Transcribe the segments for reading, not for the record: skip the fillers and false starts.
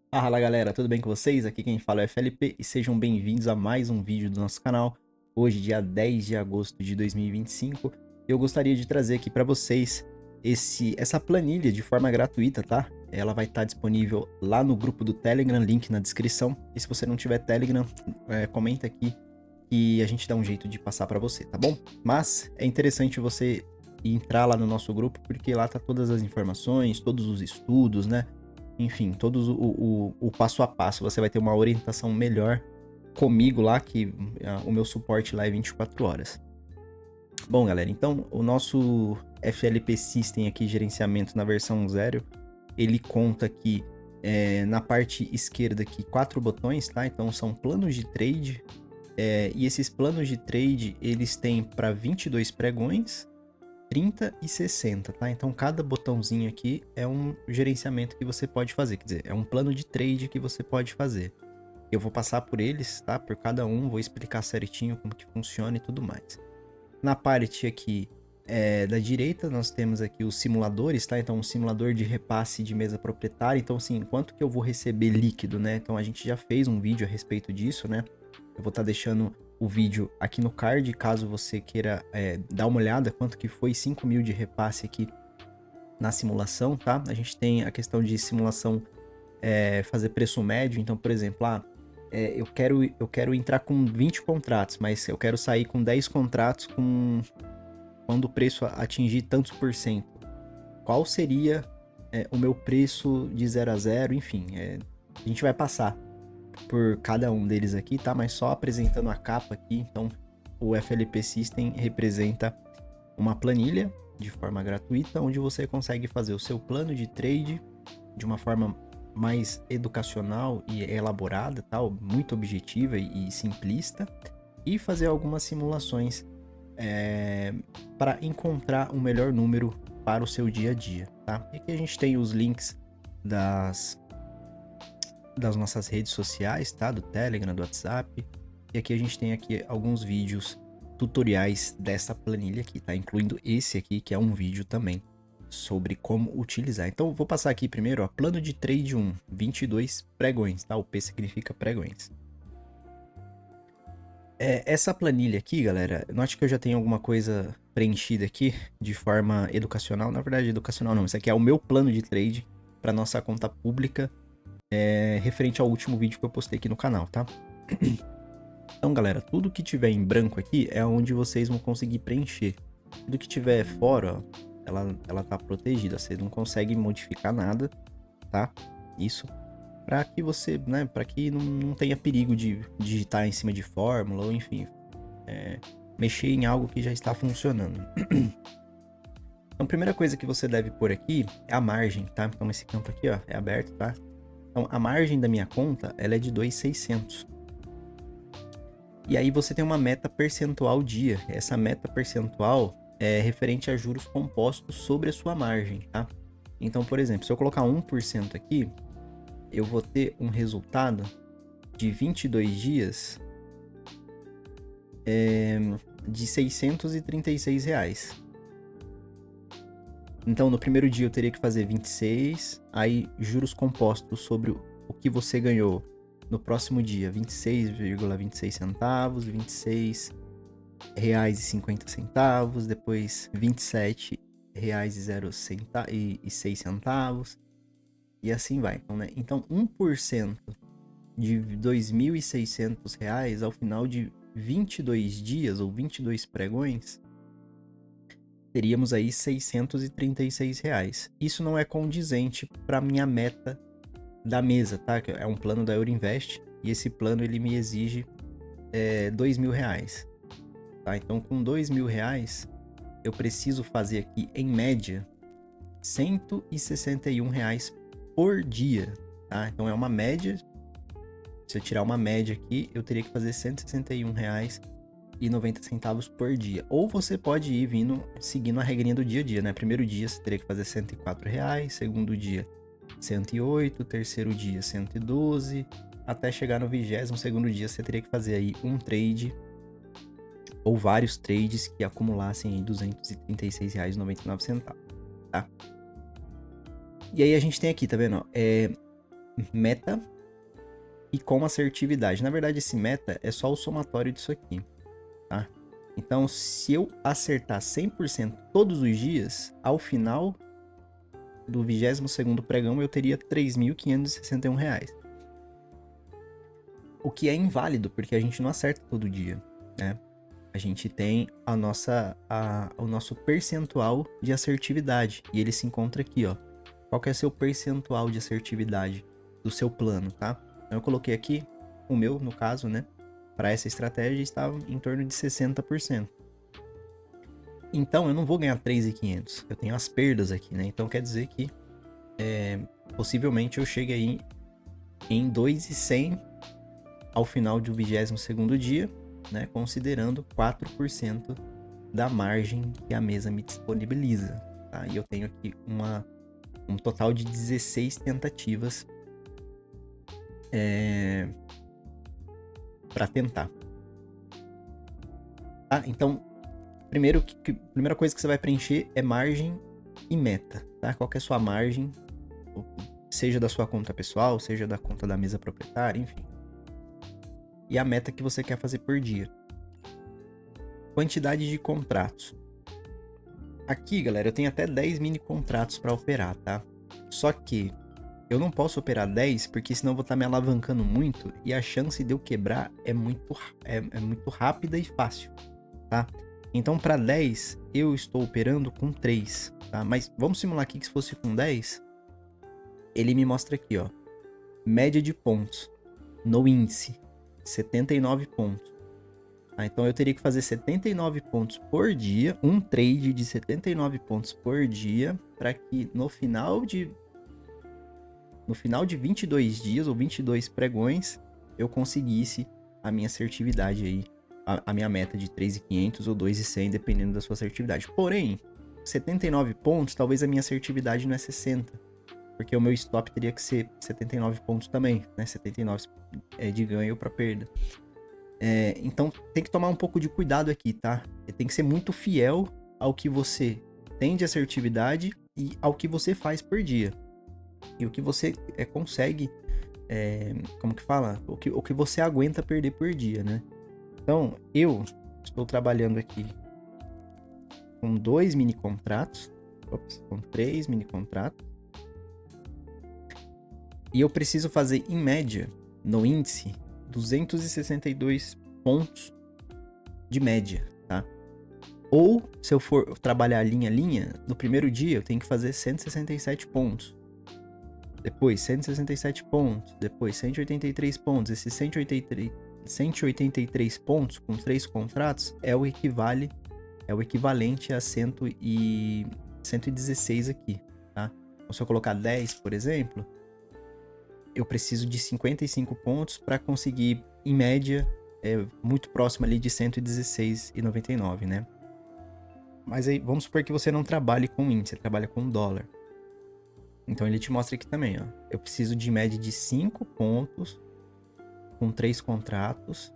Fala galera, tudo bem com vocês? Aqui quem fala é o FLP e sejam bem-vindos a mais um vídeo do nosso canal. Hoje, dia 10 de agosto de 2025, eu gostaria de trazer aqui para vocês essa planilha de forma gratuita, tá? Ela vai estar disponível lá no grupo do Telegram, link na descrição. E se você não tiver Telegram, comenta aqui e a gente dá um jeito de passar para você, tá bom? Mas é interessante você entrar lá no nosso grupo porque lá tá todas as informações, todos os estudos, né? Enfim, todos o passo a passo. Você vai ter uma orientação melhor comigo lá, que o meu suporte lá é 24 horas. Bom, galera, então o nosso FLP System aqui, gerenciamento na versão 0, ele conta aqui na parte esquerda aqui 4 botões, tá? Então são planos de trade, e esses planos de trade eles têm para 22 pregões, 30 e 60, tá? Então cada botãozinho aqui é um gerenciamento que você pode fazer, quer dizer, é um plano de trade que você pode fazer. Eu vou passar por eles, tá? Por cada um, vou explicar certinho como que funciona e tudo mais. Na parte aqui da direita, nós temos aqui os simuladores, tá? Então, um simulador de repasse de mesa proprietária. Então, assim, quanto que eu vou receber líquido, né? Então, a gente já fez um vídeo a respeito disso, né? Eu vou estar deixando o vídeo aqui no card, caso você queira dar uma olhada quanto que foi 5.000 de repasse aqui na simulação, tá? A gente tem a questão de simulação fazer preço médio. Então, por exemplo, eu quero entrar com 20 contratos, mas eu quero sair com 10 contratos quando o preço atingir tantos por cento. Qual seria o meu preço de 0 a 0? Enfim, a gente vai passar por cada um deles aqui, tá? Mas só apresentando a capa aqui. Então, o FLP System representa uma planilha de forma gratuita, onde você consegue fazer o seu plano de trade de uma forma mais educacional e elaborada, tal, muito objetiva e simplista, e fazer algumas simulações para encontrar um melhor número para o seu dia a dia, tá? E aqui a gente tem os links das nossas redes sociais, tá? Do Telegram, do WhatsApp. E aqui a gente tem aqui alguns vídeos tutoriais dessa planilha aqui, tá? Incluindo esse aqui, que é um vídeo também sobre como utilizar. Então, vou passar aqui primeiro, ó, plano de trade 1, 22 pregões, tá? O P significa pregões. Essa planilha aqui, galera, note que eu já tenho alguma coisa preenchida aqui de forma educacional. Na verdade, educacional não, isso aqui é o meu plano de trade para nossa conta pública, referente ao último vídeo que eu postei aqui no canal, tá? Então, galera, tudo que tiver em branco aqui é onde vocês vão conseguir preencher. Tudo que tiver fora, ó, ela tá protegida, você não consegue modificar nada, tá? Isso para que você, né, para que não tenha perigo de digitar em cima de fórmula ou enfim, mexer em algo que já está funcionando. Então, a primeira coisa que você deve pôr aqui é a margem, tá? Então, esse campo aqui, ó, é aberto, tá? Então, a margem da minha conta, ela é de 2.600. E aí você tem uma meta percentual dia. Essa meta percentual é referente a juros compostos sobre a sua margem, tá? Então, por exemplo, se eu colocar 1% aqui, eu vou ter um resultado de 22 dias de R$ 636 reais. Então, no primeiro dia eu teria que fazer 26, aí juros compostos sobre o que você ganhou no próximo dia, 26,26 centavos, 26 reais e 50 centavos, depois 27 reais e 6 centavos, e assim vai. Então, né? Então 1% de R$ 2.600 reais ao final de 22 dias ou 22 pregões, teríamos aí R$ 636 reais. Isso não é condizente para minha meta da mesa, tá? Que é um plano da Euroinvest, e esse plano ele me exige R$ 2.000, tá? Então, com R$ 2.000, eu preciso fazer aqui, em média, R$ 161 reais por dia, tá? Então, é uma média. Se eu tirar uma média aqui, eu teria que fazer R$ 161 reais e 90 centavos por dia. Ou você pode ir seguindo a regrinha do dia a dia, né? Primeiro dia você teria que fazer R$ 104 reais, segundo dia 108, terceiro dia 112, até chegar no 22º dia você teria que fazer aí um trade ou vários trades que acumulassem aí R$ 236,99, tá? E aí a gente tem aqui, tá vendo? meta e com assertividade. Na verdade, esse meta é só o somatório disso aqui, tá? Então, se eu acertar 100% todos os dias, ao final do 22º pregão, eu teria R$ 3.561. O que é inválido, porque a gente não acerta todo dia, né? A gente tem o nosso percentual de assertividade, e ele se encontra aqui, ó. Qual que é o seu percentual de assertividade do seu plano, tá? Então, eu coloquei aqui o meu, no caso, né? Para essa estratégia, estava em torno de 60%. Então, eu não vou ganhar 3.500. Eu tenho as perdas aqui, né? Então, quer dizer que possivelmente eu chegue aí em 2.100 ao final do 22º dia, né? Considerando 4% da margem que a mesa me disponibiliza, tá? E eu tenho aqui um total de 16 tentativas para tentar. Tá? Então, primeira coisa que você vai preencher é margem e meta, tá? Qual que é a sua margem, seja da sua conta pessoal, seja da conta da mesa proprietária, enfim. E a meta que você quer fazer por dia. Quantidade de contratos. Aqui, galera, eu tenho até 10 mini contratos para operar, tá? Só que eu não posso operar 10, porque senão eu vou estar me alavancando muito e a chance de eu quebrar é muito rápida e fácil, tá? Então, para 10, eu estou operando com 3, tá? Mas vamos simular aqui que se fosse com 10, ele me mostra aqui, ó. Média de pontos no índice, 79 pontos. Tá? Então, eu teria que fazer 79 pontos por dia, um trade de 79 pontos por dia, para que no final de 22 dias ou 22 pregões, eu conseguisse a minha assertividade aí, a minha meta de 3.500 ou 2.100, dependendo da sua assertividade. Porém, 79 pontos, talvez a minha assertividade não é 60, porque o meu stop teria que ser 79 pontos também, né? 79 de ganho para perda. Então, tem que tomar um pouco de cuidado aqui, tá? Tem que ser muito fiel ao que você tem de assertividade e ao que você faz por dia. E o que você consegue, como que fala? O que você aguenta perder por dia, né? Então, eu estou trabalhando aqui com 2 mini contratos, com 3 mini contratos. E eu preciso fazer, em média, no índice, 262 pontos de média, tá? Ou, se eu for trabalhar linha a linha, no primeiro dia eu tenho que fazer 167 pontos. Depois 167 pontos, depois 183 pontos. Esses 183 pontos com 3 contratos é o equivalente a 116 aqui, tá? Então, se eu colocar 10, por exemplo, eu preciso de 55 pontos para conseguir, em média, muito próximo ali de 116,99, né? Mas aí, vamos supor que você não trabalhe com índice, você trabalha com dólar. Então, ele te mostra aqui também, ó. Eu preciso de média de 5 pontos com 3 contratos,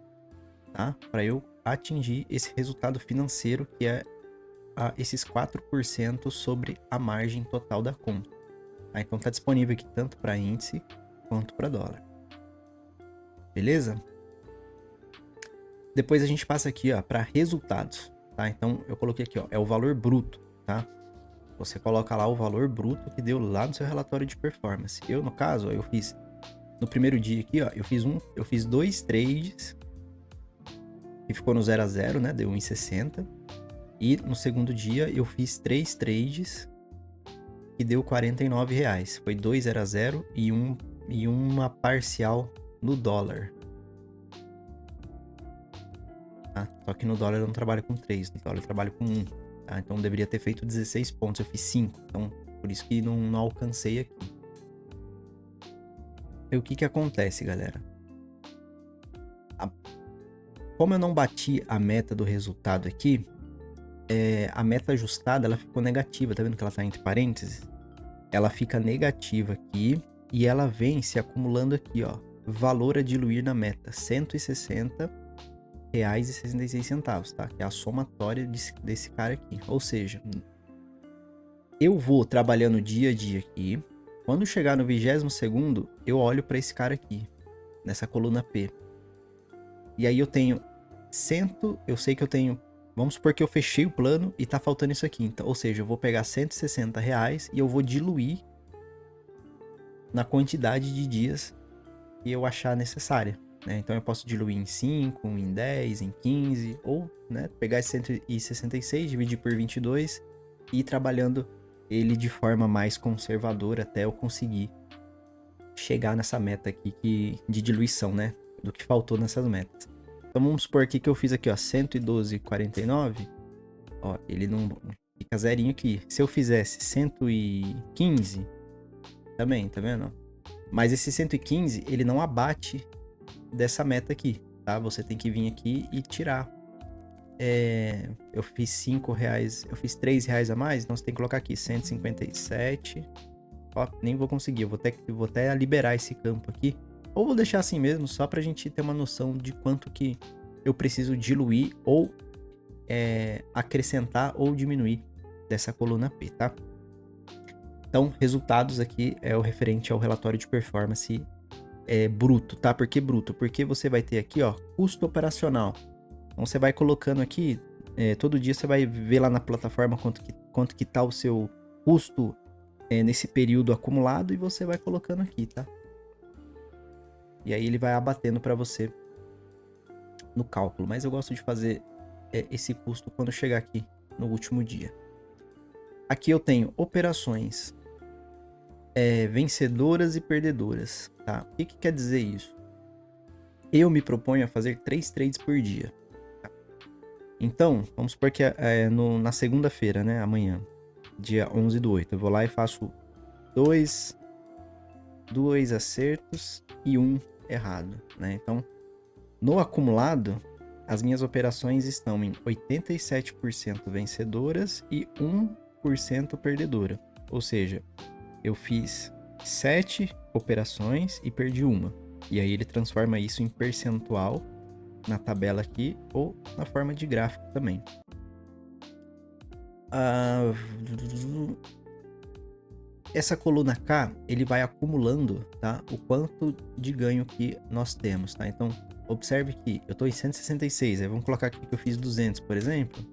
tá? Para eu atingir esse resultado financeiro, que é esses 4% sobre a margem total da conta. Tá? Então, tá disponível aqui tanto para índice quanto para dólar. Beleza? Depois a gente passa aqui, ó, para resultados, tá? Então, eu coloquei aqui, ó, é o valor bruto, tá? Você coloca lá o valor bruto que deu lá no seu relatório de performance. Eu, no caso, eu fiz no primeiro dia aqui, ó, eu fiz 2 trades que ficou no 0 a 0, né? Deu 1,60. E no segundo dia eu fiz 3 trades que deu R$49. Foi 2 0 a 0 e uma parcial no dólar. Tá? Só que no dólar eu não trabalho com 3, no dólar eu trabalho com 1. Tá? Então eu deveria ter feito 16 pontos, eu fiz 5. Então por isso que não alcancei aqui. E o que acontece, galera? Como eu não bati a meta do resultado aqui, a meta ajustada ela ficou negativa. Tá vendo que ela tá entre parênteses? Ela fica negativa aqui e ela vem se acumulando aqui, ó. Valor a diluir na meta, R$160,66, tá? Que é a somatória desse cara aqui. Ou seja, eu vou trabalhando dia a dia aqui, Quando chegar no 22º, eu olho para esse cara aqui, nessa coluna P. E aí eu tenho eu sei que eu tenho, vamos supor que eu fechei o plano e tá faltando isso aqui. Então, ou seja, eu vou pegar R$ 160 e eu vou diluir na quantidade de dias que eu achar necessária, né? Então eu posso diluir em 5, em 10, em 15, ou, né, pegar esse 166, dividir por 22 e ir trabalhando ele de forma mais conservadora até eu conseguir chegar nessa meta aqui de diluição, né? Do que faltou nessas metas. Então vamos supor aqui que eu fiz aqui, ó, 112,49. Ó, ele não fica zerinho aqui. Se eu fizesse 115, também, tá vendo? Mas esse 115, ele não abate dessa meta aqui, tá? Você tem que vir aqui e tirar. Eu fiz R$ 5, eu fiz R$ 3 a mais, então você tem que colocar aqui 157. Ó, nem vou conseguir, eu vou até liberar esse campo aqui. Ou vou deixar assim mesmo, só pra gente ter uma noção de quanto que eu preciso diluir ou acrescentar ou diminuir dessa coluna P, tá? Então, resultados aqui é o referente ao relatório de performance bruto, tá? Por que bruto? Porque você vai ter aqui, ó, custo operacional. Então, você vai colocando aqui, todo dia você vai ver lá na plataforma quanto que tá o seu custo nesse período acumulado e você vai colocando aqui, tá? E aí ele vai abatendo para você no cálculo. Mas eu gosto de fazer esse custo quando chegar aqui no último dia. Aqui eu tenho operações vencedoras e perdedoras, tá? O que quer dizer isso? Eu me proponho a fazer 3 trades por dia. Tá? Então, vamos supor que na segunda-feira, né? Amanhã, dia 11/8, eu vou lá e faço dois acertos e um errado, né? Então, no acumulado, as minhas operações estão em 87% vencedoras e 1% perdedora. Ou seja, eu fiz 7 operações e perdi uma. E aí ele transforma isso em percentual na tabela aqui ou na forma de gráfico também. Essa coluna K, ele vai acumulando, tá? O quanto de ganho que nós temos, tá? Então, observe que eu tô em 166, aí vamos colocar aqui que eu fiz 200, por exemplo.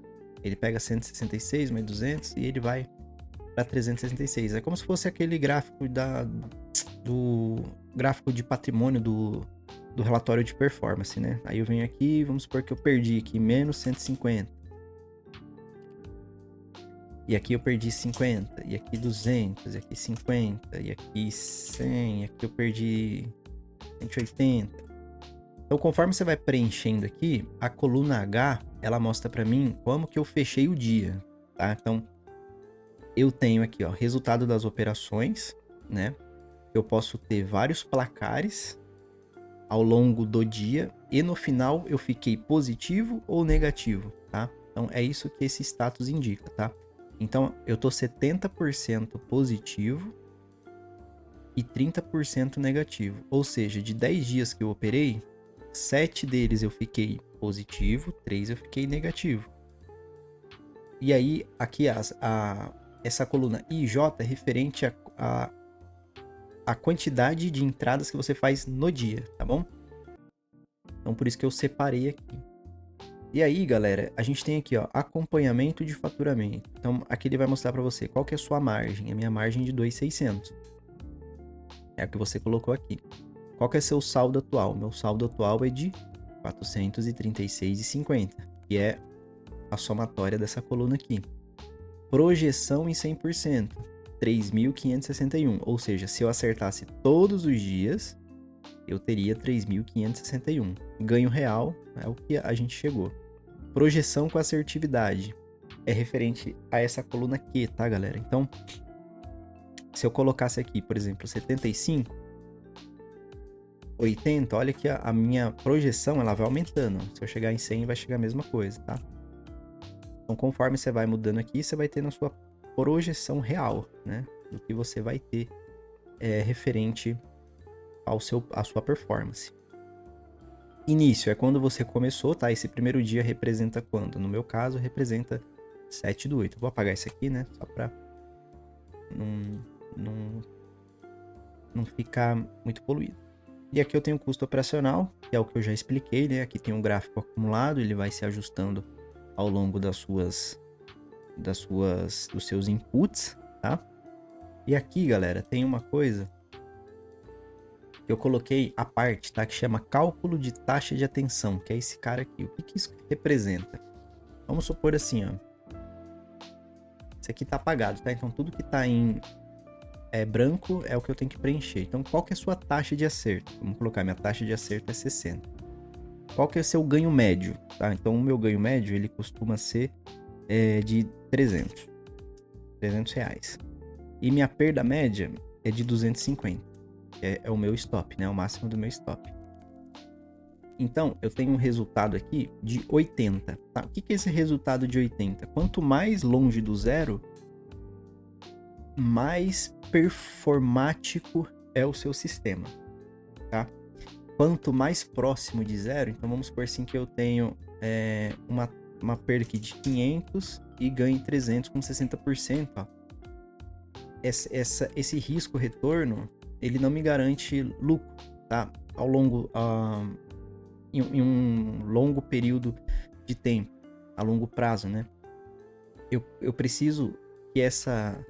Ele pega 166 mais 200 e ele vai para 366. É como se fosse aquele gráfico do gráfico de patrimônio do relatório de performance, né? Aí eu venho aqui, vamos supor que eu perdi aqui menos 150. E aqui eu perdi 50, e aqui 200, e aqui 50, e aqui 100, e aqui eu perdi 180. Então, conforme você vai preenchendo aqui, a coluna H, ela mostra para mim como que eu fechei o dia, tá? Então, eu tenho aqui, ó, resultado das operações, né? Eu posso ter vários placares ao longo do dia e no final eu fiquei positivo ou negativo, tá? Então, é isso que esse status indica, tá? Então, eu tô 70% positivo e 30% negativo. Ou seja, de 10 dias que eu operei, 7 deles eu fiquei positivo, 3 eu fiquei negativo. E aí, aqui essa coluna IJ é referente a quantidade de entradas que você faz no dia, tá bom? Então, por isso que eu separei aqui. E aí, galera, a gente tem aqui, ó, acompanhamento de faturamento. Então, aqui ele vai mostrar para você qual que é a sua margem. A minha margem é de 2.600. É a que você colocou aqui. Qual que é seu saldo atual? Meu saldo atual é de 436,50, que é a somatória dessa coluna aqui. Projeção em 100%, 3.561. Ou seja, se eu acertasse todos os dias, eu teria 3.561. Ganho real é o que a gente chegou. Projeção com assertividade é referente a essa coluna Q, tá, galera? Então, se eu colocasse aqui, por exemplo, 75, 80, olha que a minha projeção ela vai aumentando. Se eu chegar em 100, vai chegar a mesma coisa, tá? Então, conforme você vai mudando aqui, você vai ter na sua projeção real, né? Do que você vai ter referente à sua performance. Início é quando você começou, tá? Esse primeiro dia representa quando? No meu caso, representa 7/8. Vou apagar isso aqui, né? Só pra não não ficar muito poluído. E aqui eu tenho o custo operacional, que é o que eu já expliquei, né? Aqui tem um gráfico acumulado, ele vai se ajustando ao longo dos seus inputs, tá? E aqui, galera, tem uma coisa que eu coloquei à parte, tá? Que chama cálculo de taxa de atenção, que é esse cara aqui. O que que isso representa? Vamos supor assim, ó. Esse aqui tá apagado, tá? Então tudo que tá em branco é o que eu tenho que preencher. Então qual que é a sua taxa de acerto? Vamos colocar, minha taxa de acerto é 60. Qual que é o seu ganho médio? Tá? Então o meu ganho médio, ele costuma ser de 300 reais. E minha perda média é de 250. É o meu stop, né? O máximo do meu stop. Então, eu tenho um resultado aqui de 80. Tá? O que é esse resultado de 80? Quanto mais longe do zero, mais performático é o seu sistema. Tá? Quanto mais próximo de zero, então vamos supor assim que eu tenho uma perda aqui de 500 e ganho 300 com 60%. Ó. Esse risco-retorno, ele não me garante lucro, tá? Em um longo período de tempo, a longo prazo, né? Eu preciso que essa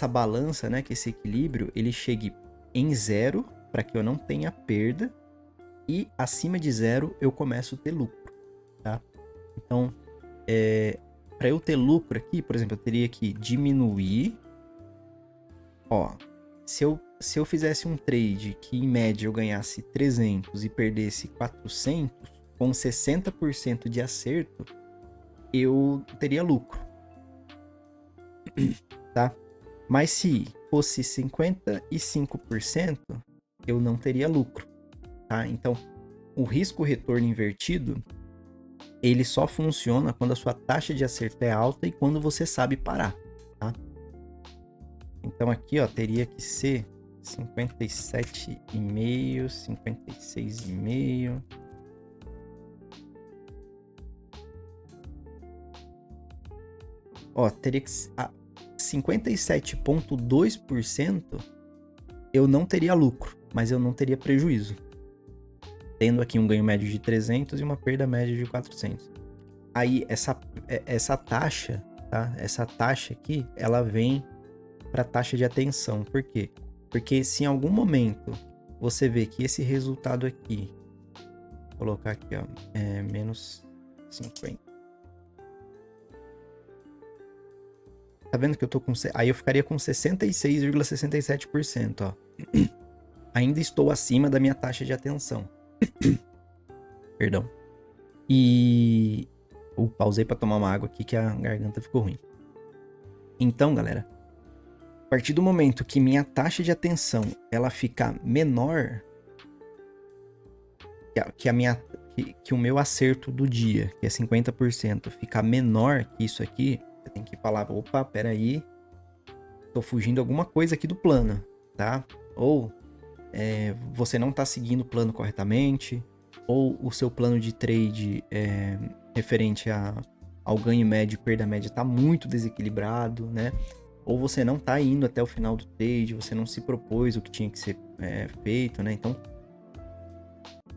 balança, né? Que esse equilíbrio, ele chegue em zero para que eu não tenha perda e acima de zero eu começo a ter lucro, tá? Então, para eu ter lucro aqui, por exemplo, eu teria que diminuir. Ó, se eu fizesse um trade que em média eu ganhasse 300 e perdesse 400, com 60% de acerto, eu teria lucro. Tá? Mas se fosse 55%, eu não teria lucro. Tá? Então, o risco-retorno invertido, ele só funciona quando a sua taxa de acerto é alta e quando você sabe parar, tá? Então aqui, ó, teria que ser 57,5, 56,5. Ó, teria que 57,2% eu não teria lucro, mas eu não teria prejuízo. Tendo aqui um ganho médio de 300 e uma perda média de 400. Aí essa taxa, tá? Essa taxa aqui, ela vem para taxa de atenção. Por quê? Porque se em algum momento você vê que esse resultado aqui, vou colocar aqui, ó, menos 50. Tá vendo que eu tô com... Aí eu ficaria com 66,67%, ó. Ainda estou acima da minha taxa de atenção. Perdão. E... pausei para tomar uma água aqui que a garganta ficou ruim. Então, galera, a partir do momento que minha taxa de atenção ela ficar menor que o meu acerto do dia, que é 50%, ficar menor que isso aqui, você tem que falar, opa, peraí, tô fugindo alguma coisa aqui do plano, tá? Ou você não tá seguindo o plano corretamente, ou o seu plano de trade referente ao ganho médio e perda média tá muito desequilibrado, né? Ou você não tá indo até o final do trade, você não se propôs o que tinha que ser feito, né? Então,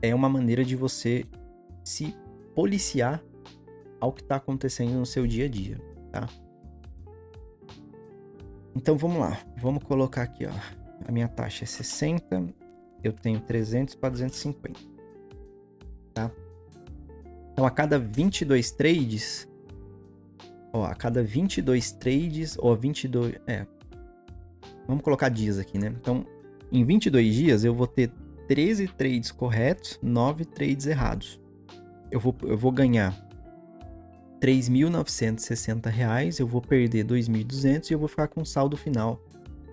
é uma maneira de você se policiar ao que tá acontecendo no seu dia a dia, tá? Então, vamos lá. Vamos colocar aqui, ó. A minha taxa é 60, eu tenho 300 para 250, tá? Então, a cada 22 trades... Ó, a cada 22 trades, ou 22... vamos colocar dias aqui, né? Então, em 22 dias, eu vou ter 13 trades corretos, 9 trades errados. Eu vou ganhar R$ 3.960, eu vou perder 2.200 e eu vou ficar com um saldo final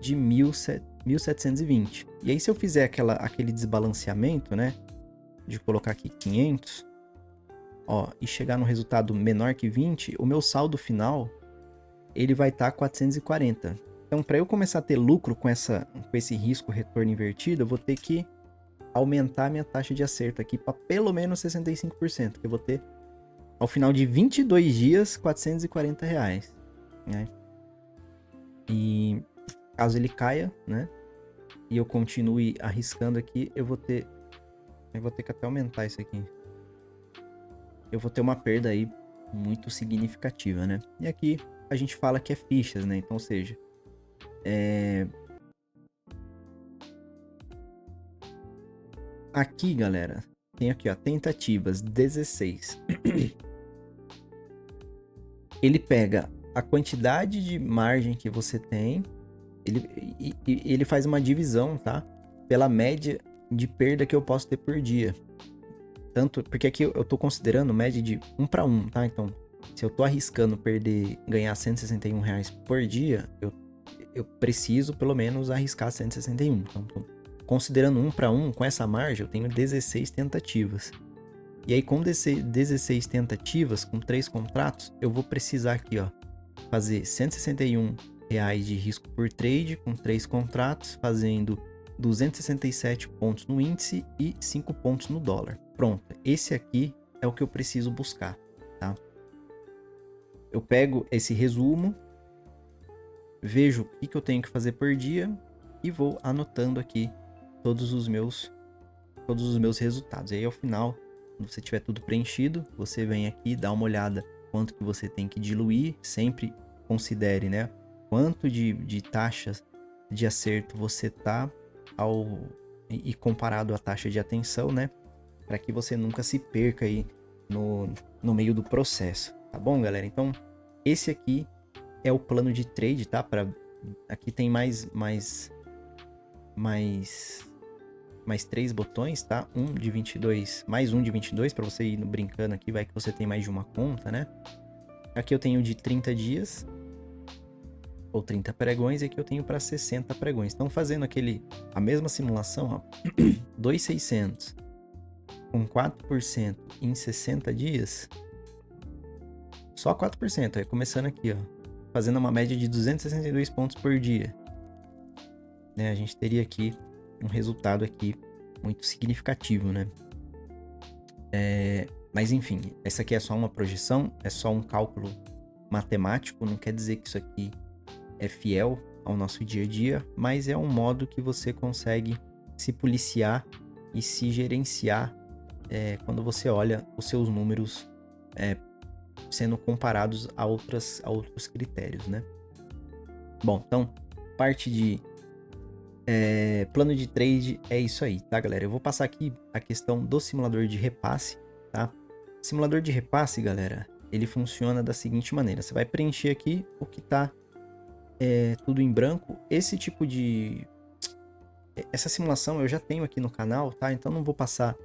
de 1.720. E aí, se eu fizer aquele desbalanceamento, né? De colocar aqui 500... Ó, e chegar no resultado menor que 20, o meu saldo final, ele vai estar 440. Então, para eu começar a ter lucro com esse risco retorno invertido, eu vou ter que aumentar a minha taxa de acerto aqui para pelo menos 65%, que eu vou ter, ao final de 22 dias, R$ 440, né? E caso ele caia, né? E eu continue arriscando aqui, eu vou ter que até aumentar isso aqui. Eu vou ter uma perda aí muito significativa, né? E aqui a gente fala que é fichas, né? Então, ou seja, aqui, galera, tem aqui, ó, tentativas 16. Ele pega a quantidade de margem que você tem, ele faz uma divisão, tá? Pela média de perda que eu posso ter por dia. Tanto, porque aqui eu tô considerando média de 1 para 1, tá? Então, se eu tô arriscando ganhar R$161 por dia, eu preciso pelo menos arriscar 161. Então, considerando 1 para 1, com essa margem, eu tenho 16 tentativas. E aí, com 16 tentativas, com 3 contratos, eu vou precisar aqui, ó, fazer R$161 de risco por trade, com 3 contratos, fazendo 267 pontos no índice e 5 pontos no dólar. Pronto, esse aqui é o que eu preciso buscar, tá? Eu pego esse resumo, vejo o que eu tenho que fazer por dia e vou anotando aqui todos os meus resultados. E aí, ao final, quando você tiver tudo preenchido, você vem aqui, dá uma olhada quanto que você tem que diluir, sempre considere, né, quanto de taxas de acerto você tá e comparado à taxa de atenção, né, para que você nunca se perca aí no meio do processo, tá bom, galera? Então, esse aqui é o plano de trade, tá? Aqui tem mais 3 botões, tá? Um de 22, mais um de 22 para você ir brincando aqui, vai que você tem mais de uma conta, né? Aqui eu tenho de 30 dias ou 30 pregões e aqui eu tenho para 60 pregões. Então, fazendo a mesma simulação, ó, 2.600 com 4% em 60 dias, só 4%, aí começando aqui, ó, fazendo uma média de 262 pontos por dia, né? A gente teria aqui um resultado aqui muito significativo, né? Mas enfim, essa aqui é só uma projeção, é só um cálculo matemático, não quer dizer que isso aqui é fiel ao nosso dia a dia, mas é um modo que você consegue se policiar e se gerenciar quando você olha os seus números sendo comparados a outros critérios, né? Bom, então, parte de plano de trade é isso aí, tá, galera? Eu vou passar aqui a questão do simulador de repasse, tá? O simulador de repasse, galera, ele funciona da seguinte maneira. Você vai preencher aqui o que tá tudo em branco. Esse tipo de... Essa simulação eu já tenho aqui no canal, tá? Então não vou passar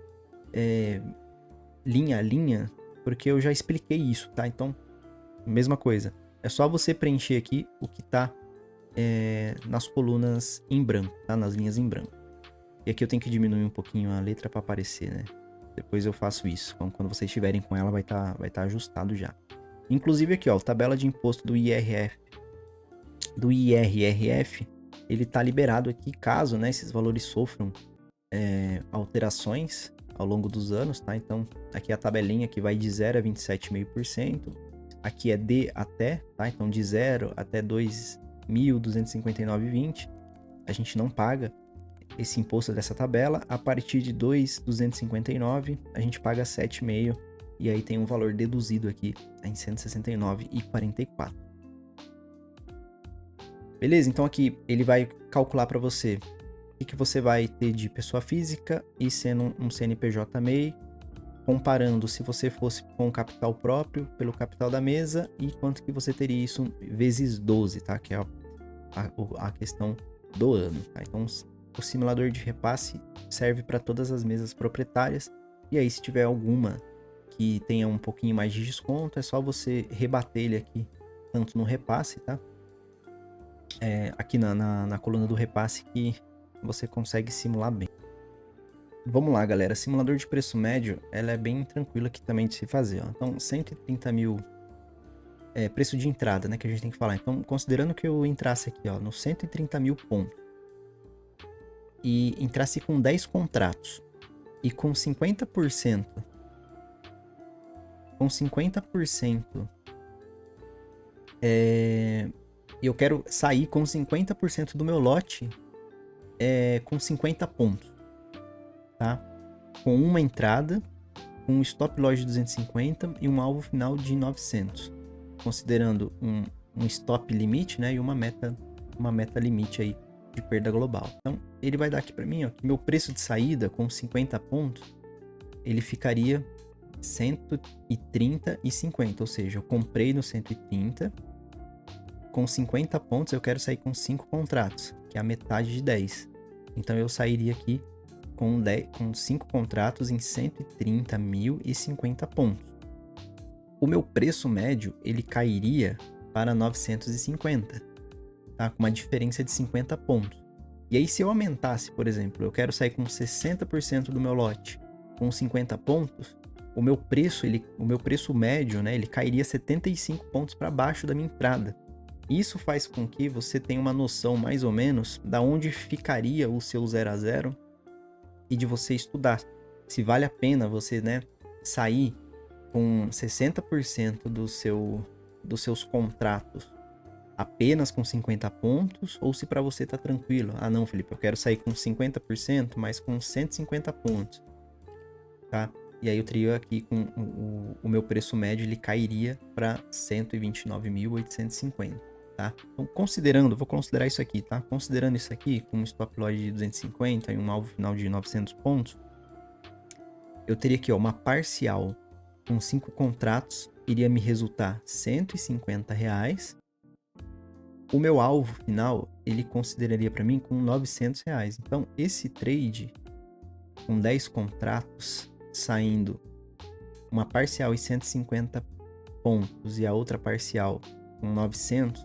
linha a linha, porque eu já expliquei isso, tá? Então, mesma coisa. É só você preencher aqui o que tá nas colunas em branco, tá? Nas linhas em branco. E aqui eu tenho que diminuir um pouquinho a letra para aparecer, né? Depois eu faço isso. Então, quando vocês estiverem com ela, vai tá ajustado já. Inclusive aqui, ó, tabela de imposto do IRRF, ele tá liberado aqui caso, né, esses valores sofram alterações ao longo dos anos, tá? Então, aqui é a tabelinha que vai de 0 a 27,5%. Aqui é D até, tá? Então, de 0 até 2.259,20, a gente não paga esse imposto dessa tabela. A partir de 2.259, a gente paga 7,5%. E aí tem um valor deduzido aqui em 169,44. Beleza? Então aqui ele vai calcular para você o que você vai ter de pessoa física e sendo um CNPJ MEI, comparando se você fosse com o capital próprio pelo capital da mesa e quanto que você teria isso vezes 12, tá? Que é a questão do ano, tá? Então o simulador de repasse serve para todas as mesas proprietárias, e aí se tiver alguma que tenha um pouquinho mais de desconto, é só você rebater ele aqui, tanto no repasse, tá? Aqui na coluna do repasse que você consegue simular bem. Vamos lá, galera. Simulador de preço médio, ela é bem tranquila aqui também de se fazer, ó. Então, 130 mil preço de entrada, né, que a gente tem que falar. Então, considerando que eu entrasse aqui, ó, no 130 mil pontos e entrasse com 10 contratos e com 50% eu quero sair com 50% do meu lote com 50 pontos, tá? Com uma entrada, com um stop loss de 250 e um alvo final de 900, considerando um stop limite, né, e uma meta limite aí de perda global. Então, ele vai dar aqui para mim, ó, que meu preço de saída com 50 pontos, ele ficaria 130 e 50, ou seja, eu comprei no 130, com 50 pontos eu quero sair com 5 contratos, que é a metade de 10. Então eu sairia aqui com 5 contratos em 130.050 pontos. O meu preço médio, ele cairia para 950, tá? Com uma diferença de 50 pontos. E aí, se eu aumentasse, por exemplo, eu quero sair com 60% do meu lote com 50 pontos, o meu preço médio, né, ele cairia 75 pontos para baixo da minha entrada. Isso faz com que você tenha uma noção mais ou menos da onde ficaria o seu 0 a 0 e de você estudar. Se vale a pena você, né, sair com 60% dos seus contratos apenas com 50 pontos, ou se para você tá tranquilo. Ah não, Felipe, eu quero sair com 50%, mas com 150 pontos, tá? E aí eu teria aqui com o meu preço médio, ele cairia para 129.850, tá? Então vou considerar isso aqui, tá? Considerando isso aqui, com um stop loss de 250 e um alvo final de 900 pontos, eu teria aqui, ó, uma parcial com 5 contratos, iria me resultar R$150. O meu alvo final, ele consideraria para mim com R$900. Então, esse trade com 10 contratos, saindo uma parcial em 150 pontos e a outra parcial com 900,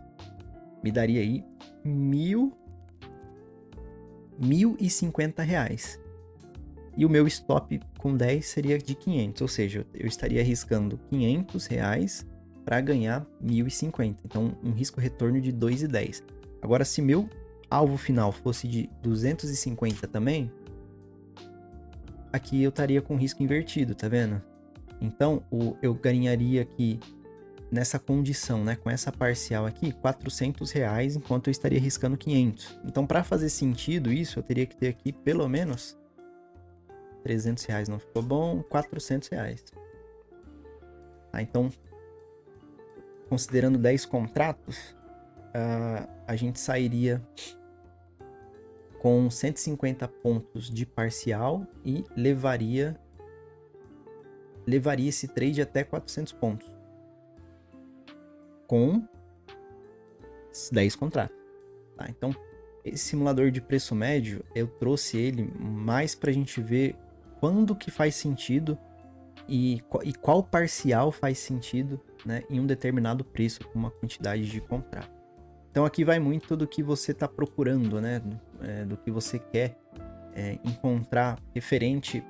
me daria aí R$1.050. E o meu stop com 10 seria de 500, ou seja, eu estaria arriscando R$500 para ganhar 1.050. Então, um risco-retorno de 2,10. Agora, se meu alvo final fosse de 250 também, aqui eu estaria com risco invertido, tá vendo? Então, eu ganharia aqui, nessa condição, né, com essa parcial aqui, R$400, enquanto eu estaria arriscando 500. Então, para fazer sentido isso, eu teria que ter aqui pelo menos R$300 não ficou bom, R$400. Tá, então, considerando 10 contratos, a gente sairia com 150 pontos de parcial e levaria esse trade até 400 pontos com 10 contratos. Tá? Então, esse simulador de preço médio, eu trouxe ele mais para a gente ver quando que faz sentido e qual parcial faz sentido, né, em um determinado preço, com uma quantidade de contrato. Então aqui vai muito do que você está procurando, né, do que você quer encontrar referente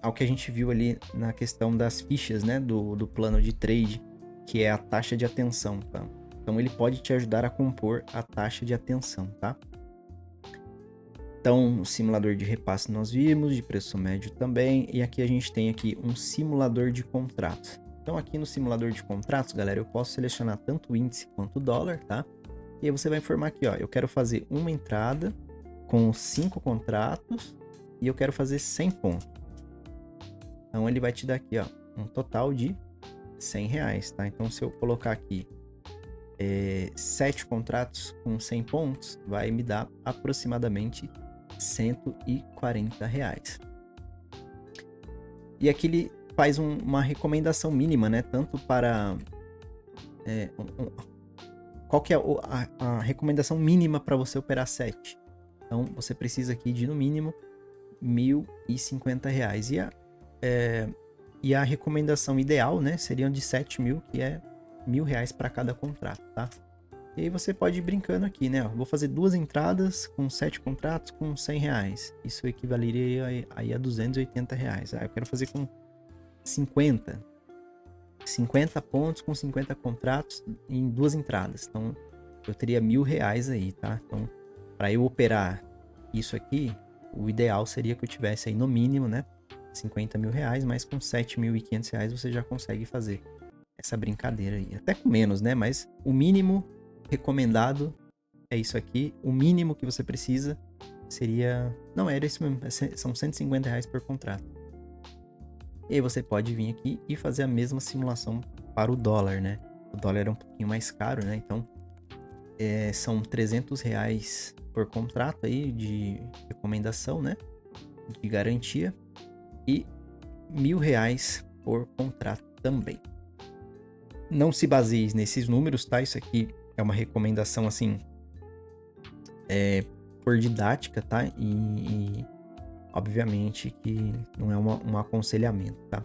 ao que a gente viu ali na questão das fichas, né, do plano de trade, que é a taxa de atenção, tá? Então ele pode te ajudar a compor a taxa de atenção, tá? Então, o simulador de repasse nós vimos, de preço médio também, e aqui a gente tem aqui um simulador de contratos. Então aqui no simulador de contratos, galera, eu posso selecionar tanto o índice quanto o dólar, tá? E aí você vai informar aqui, ó, eu quero fazer uma entrada com 5 contratos e eu quero fazer 100 pontos. Então ele vai te dar aqui, ó, um total de R$100, tá? Então se eu colocar aqui 7 contratos com 100 pontos, vai me dar aproximadamente R$140. E aqui ele faz uma recomendação mínima, né? Tanto para... qual que é a recomendação mínima para você operar 7? Então, você precisa aqui de, no mínimo, R$1.050. E a recomendação ideal, né? Seriam de 7.000, que é R$1.000 para cada contrato, tá? E aí você pode ir brincando aqui, né? Vou fazer 2 entradas com 7 contratos com R$100. Isso equivaleria aí a R$280. Eu quero fazer com 50 pontos com 50 contratos em 2 entradas. Então, eu teria R$1.000 aí, tá? Então, para eu operar isso aqui, o ideal seria que eu tivesse aí no mínimo, né? R$50.000, mas com R$7.500 você já consegue fazer essa brincadeira aí. Até com menos, né? Mas o mínimo recomendado é isso aqui. O mínimo que você precisa seria... Não, era isso mesmo. São R$150 por contrato. E aí você pode vir aqui e fazer a mesma simulação para o dólar, né? O dólar é um pouquinho mais caro, né? Então, são R$300 por contrato aí de recomendação, né? De garantia. E R$1.000 por contrato também. Não se baseie nesses números, tá? Isso aqui é uma recomendação, assim, por didática, tá? E obviamente que não é um aconselhamento, tá?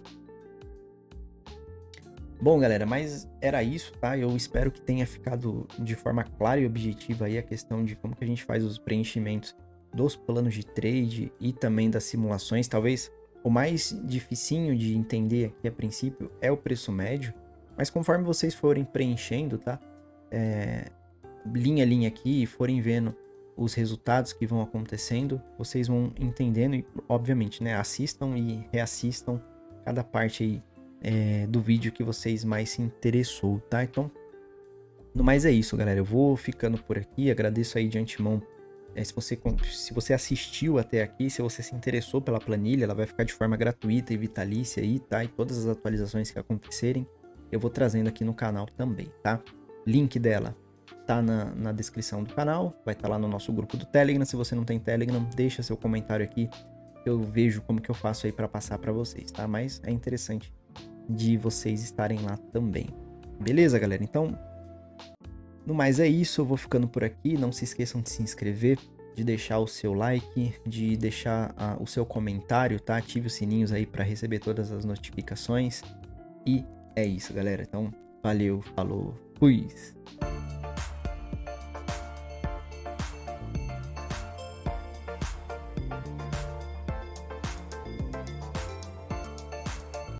Bom, galera, mas era isso, tá? Eu espero que tenha ficado de forma clara e objetiva aí a questão de como que a gente faz os preenchimentos dos planos de trade e também das simulações. Talvez o mais dificinho de entender aqui a princípio é o preço médio, mas conforme vocês forem preenchendo, tá? Linha a linha aqui e forem vendo os resultados que vão acontecendo, vocês vão entendendo e, obviamente, né? Assistam e reassistam cada parte aí do vídeo que vocês mais se interessou, tá? Então, no mais é isso, galera. Eu vou ficando por aqui. Agradeço aí de antemão se você assistiu até aqui, se você se interessou pela planilha, ela vai ficar de forma gratuita e vitalícia aí, tá? E todas as atualizações que acontecerem, eu vou trazendo aqui no canal também, tá? Link dela tá na descrição do canal, vai estar lá no nosso grupo do Telegram. Se você não tem Telegram, deixa seu comentário aqui, eu vejo como que eu faço aí para passar para vocês, tá? Mas é interessante de vocês estarem lá também. Beleza, galera? Então, no mais é isso, eu vou ficando por aqui. Não se esqueçam de se inscrever, de deixar o seu like, de deixar o seu comentário, tá? Ative os sininhos aí para receber todas as notificações. E é isso, galera. Então, valeu, falou, fui!